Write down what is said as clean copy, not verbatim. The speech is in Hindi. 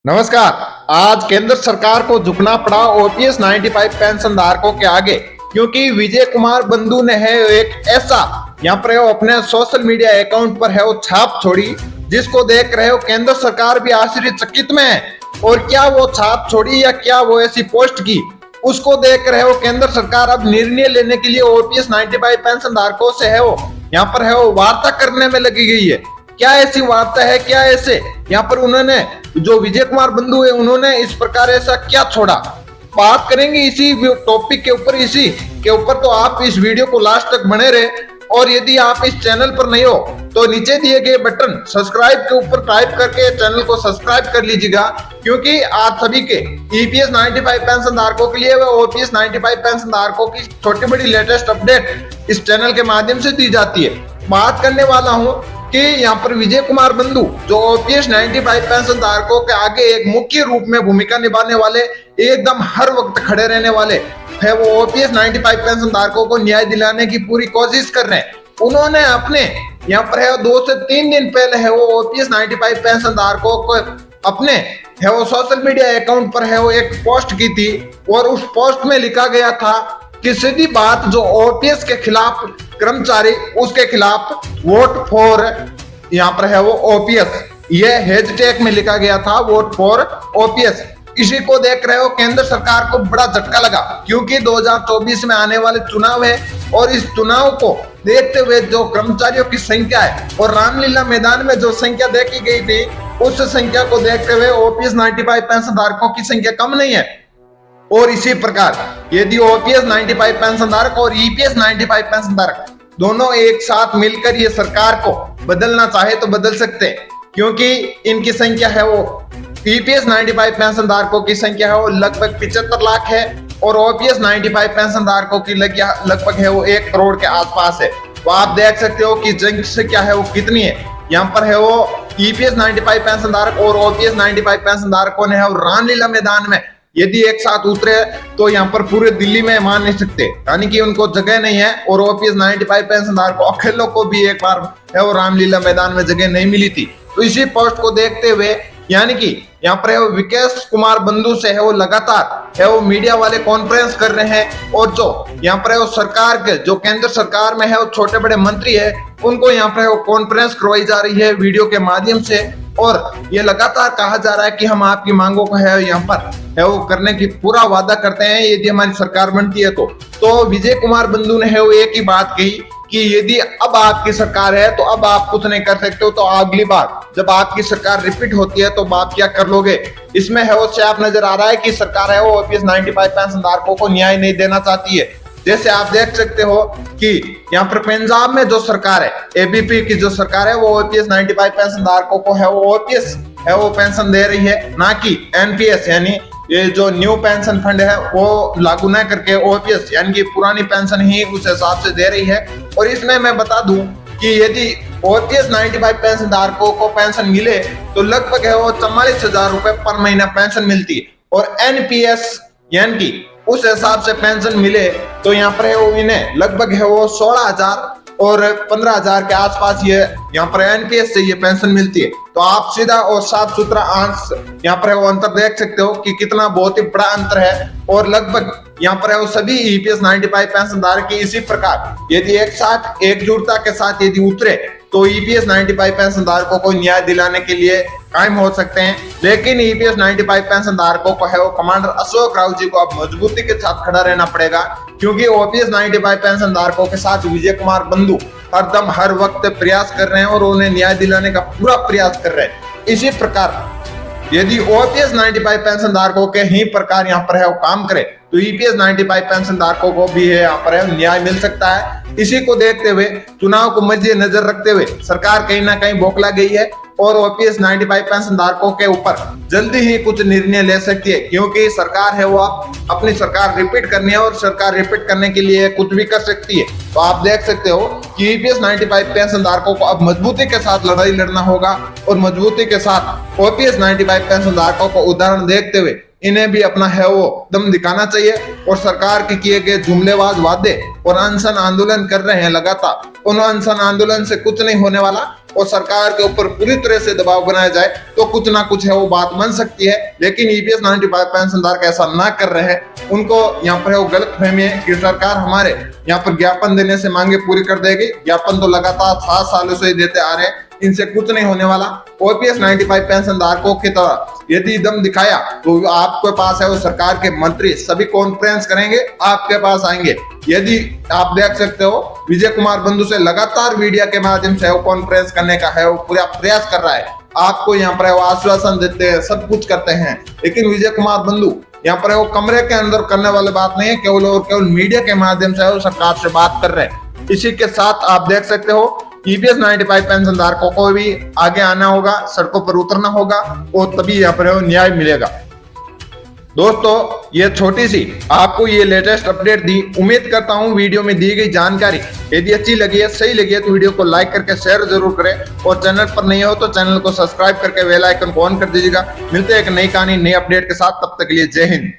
नमस्कार। आज केंद्र सरकार को झुकना पड़ा ओपीएस 95 पेंशन धारकों के आगे, क्योंकि विजय कुमार बंधु ने है एक ऐसा यहाँ पर वो अपने सोशल मीडिया अकाउंट पर है वो छाप छोड़ी, जिसको देख रहे हो केंद्र सरकार भी आश्चर्यचकित में है। और क्या वो छाप छोड़ी या क्या वो ऐसी पोस्ट की, उसको देख रहे हो केंद्र सरकार अब निर्णय लेने के लिए ओपीएस 95 पेंशन धारकों से है वो यहाँ पर है वो वार्ता करने में लगी गई है। क्या ऐसी वार्ता है, क्या ऐसे यहाँ पर उन्होंने जो विजय कुमार बंधु है उन्होंने इस प्रकार ऐसा क्या छोड़ा, बात करेंगे इसी टॉपिक के ऊपर। इसी के ऊपर तो आप इस वीडियो को लास्ट तक बने रहे। और यदि आप इस चैनल पर नहीं हो तो नीचे दिए गए बटन सब्सक्राइब के ऊपर टाइप करके चैनल को सब्सक्राइब कर लीजिएगा, क्योंकि आज सभी के ईपीएस 95 पेंशन धारकों के लिए व ओपीएस 95 पेंशन धारकों की छोटी बड़ी लेटेस्ट अपडेट इस चैनल के माध्यम से दी जाती है। बात करने वाला हूँ कि यहाँ पर विजय कुमार बंधु जो ओपीएस 95 पेंशन धारकों के आगे एक मुख्य रूप में भूमिका निभाने वाले, एकदम हर वक्त खड़े रहने वाले है, वो ओपीएस 95 पेंशन धारकों को न्याय दिलाने की पूरी कोशिश कर रहे हैं। उन्होंने अपने यहाँ पर है 2 से 3 दिन पहले है वो ओपीएस 95 पेंशन धारकों को अपने है वो सोशल मीडिया अकाउंट पर है वो एक पोस्ट की थी, और उस पोस्ट में लिखा गया था कि सीधी बात जो ओपीएस के खिलाफ कर्मचारी उसके खिलाफ वोट फॉर यहाँ पर है वो ओपीएस, ये हैशटैग में लिखा गया था वोट फॉर ओपीएस। इसी को देख रहे हो केंद्र सरकार को बड़ा झटका लगा, क्योंकि 2024 में आने वाले चुनाव है और इस चुनाव को देखते हुए जो कर्मचारियों की संख्या है और रामलीला मैदान में जो संख्या देखी गई थी उस संख्या को देखते हुए ओपीएस 95 पेंशन धारकों की संख्या कम नहीं है। और इसी प्रकार यदि ओपीएस 95 पेंशन धारक और ईपीएस 95 पेंशन धारक दोनों एक साथ मिलकर ये सरकार को बदलना चाहे तो बदल सकते हैं, क्योंकि इनकी संख्या है वो ईपीएस 95 पेंशन धारकों की संख्या है वो लगभग 75 लाख है और ओपीएस 95 पेंशन धारकों की लगभग है वो 1 करोड़ के आसपास है। तो आप देख सकते हो कि जनसंख्या है वो कितनी है। यहाँ पर है वो ईपीएस 95 पेंशन धारक और ओपीएस 95 पेंशन धारकों ने है रामलीला मैदान में यदि एक साथ उतरे तो यहाँ पर पूरे दिल्ली में मान नहीं सकते, यानी कि उनको जगह नहीं है। और ओपीएस 95 पेंशन धारकों अकेलों को भी एक बार है वो रामलीला मैदान में जगह नहीं मिली थी। तो इसी पोस्ट को देखते हुए यानी कि यहाँ पर है वो विकेश कुमार बंधु से है वो लगातार है वो मीडिया वाले कॉन्फ्रेंस कर रहे हैं, और जो यहाँ पर है वो सरकार के जो केंद्र सरकार में है वो छोटे बड़े मंत्री है उनको यहाँ पर है वो कॉन्फ्रेंस करवाई जा रही है वीडियो के माध्यम से। और ये लगातार कहा जा रहा है कि हम आपकी मांगों को है यहाँ पर है वो करने की पूरा वादा करते हैं यदि हमारी सरकार बनती है तो विजय कुमार बंधु ने है वो एक ही बात कही कि यदि अब आपकी सरकार है तो अब आप कुछ नहीं कर सकते हो, तो अगली बार जब आपकी सरकार रिपीट होती है तो आप क्या कर लोगे। इसमें है वो साफ नजर आ रहा है कि सरकार है वो ओपीएस 95 पेंशन धारकों को न्याय नहीं देना चाहती है। जैसे आप देख सकते हो कि यहाँ पर पंजाब में जो सरकार है एबीपी की जो सरकार है वो ओपीएस 95 पेंशन धारकों को है वो ओपीएस है वो पेंशन दे रही है, ना कि एनपीएस यानी ये जो न्यू पेंशन फंड है वो लागू न करके ओपीएस यानी कि पुरानी पेंशन ही उस हिसाब से दे रही है। और इसमें मैं बता दूं कि यदि ओपीएस 95 पेंशन धारकों को पेंशन मिले तो लगभग है वो 44,000 रुपए पर महीना पेंशन मिलती है, और एनपीएस यानी कि उस हिसाब से पेंशन मिले तो यहाँ पर है वो इन्हें लगभग है वो 16,000 और 15,000 के आसपास ये यहाँ पर एनपीएस से ये पेंशन मिलती है। तो आप सीधा और साफ सुथरा आंस यहाँ पर है वो अंतर देख सकते हो कि कितना बहुत ही बड़ा अंतर है। और लगभग यहाँ पर है वो सभी ईपीएस 95 पेंशन धारक की इसी प्रकार यदि एक साथ एकजुटता के साथ यदि उतरे तो ईपीएस 95 पेंशन धारकों को न्याय दिलाने के लिए कायम हो सकते हैं। लेकिन ईपीएस 95 पेंशन धारकों को है वो कमांडर अशोक राव जी को अब मजबूती के साथ खड़ा रहना पड़ेगा, क्योंकि ओपीएस 95 पेंशन धारकों के साथ विजय कुमार बंधु हरदम हर वक्त प्रयास कर रहे हैं और उन्हें न्याय दिलाने का पूरा प्रयास कर रहे हैं। इसी प्रकार यदि ओपीएस 95 पेंशन धारकों के ही प्रकार यहाँ पर है वो काम करे तो ईपीएस 95 पेंशन धारकों को भी है यहाँ पर है न्याय मिल सकता है। इसी को देखते हुए चुनाव को मद्देनजर रखते हुए सरकार कहीं ना कहीं बौखला गई है और ओपीएस 95 पेंशन धारकों के ऊपर जल्दी ही कुछ निर्णय ले सकती है, क्योंकि सरकार है वो अपनी सरकार रिपीट करनी है और सरकार रिपीट करने के लिए कुछ भी कर सकती है। तो आप देख सकते हो कि ईपीएस 95 पेंशन धारकों को अब मजबूती के साथ लड़ाई लड़ना होगा और मजबूती के साथ ओपीएस 95 पेंशन धारकों को उदाहरण देखते हुए इन्हें भी अपना है वो दम दिखाना चाहिए। और सरकार के किए गए जुमलेबाज वादे और अनशन आंदोलन कर रहे हैं लगातार, उन अनशन आंदोलन से कुछ नहीं होने वाला। और सरकार के ऊपर पूरी तरह से दबाव बनाया जाए तो कुछ ना कुछ है वो बात बन सकती है। लेकिन ईपीएस 95 पेंशनधारक ऐसा ना कर रहे हैं। उनको यहाँ पर वो गलत फहमी है कि सरकार हमारे यहाँ पर ज्ञापन देने से मांगे पूरी कर देगी। ज्ञापन तो लगातार 7 सालों से देते आ रहे हैं, इनसे कुछ नहीं होने वाला। ओपीएस 95 पेंशनधारकों की तरह यदि दम दिखाया तो आपके पास है वो सरकार के मंत्री सभी कॉन्फ्रेंस करेंगे, आपके पास आएंगे। यदि आप देख सकते हो विजय कुमार बंधु से लगातार मीडिया के माध्यम से वो कॉन्फ्रेंस करने का है वो पूरा प्रयास कर रहा है। आपको यहाँ पर वो आश्वासन देते हैं, सब कुछ करते हैं, लेकिन विजय कुमार बंधु यहाँ पर वो कमरे के अंदर करने वाली बात नहीं है, केवल और केवल मीडिया के माध्यम से वो सरकार से बात कर रहे हैं। इसी के साथ आप देख सकते हो ईपीएस 95 पेंशनधारकों को भी आगे आना होगा, सड़कों पर उतरना होगा और तभी यहाँ पर न्याय मिलेगा। दोस्तों ये छोटी सी आपको ये लेटेस्ट अपडेट दी। उम्मीद करता हूँ वीडियो में दी गई जानकारी यदि अच्छी लगी है, सही लगी है तो वीडियो को लाइक करके शेयर जरूर करें और चैनल पर नहीं हो तो चैनल को सब्सक्राइब करके बेल आइकन को ऑन कर दीजिएगा। मिलते हैं एक नई कहानी नई अपडेट के साथ, तब तक के लिए जय हिंद।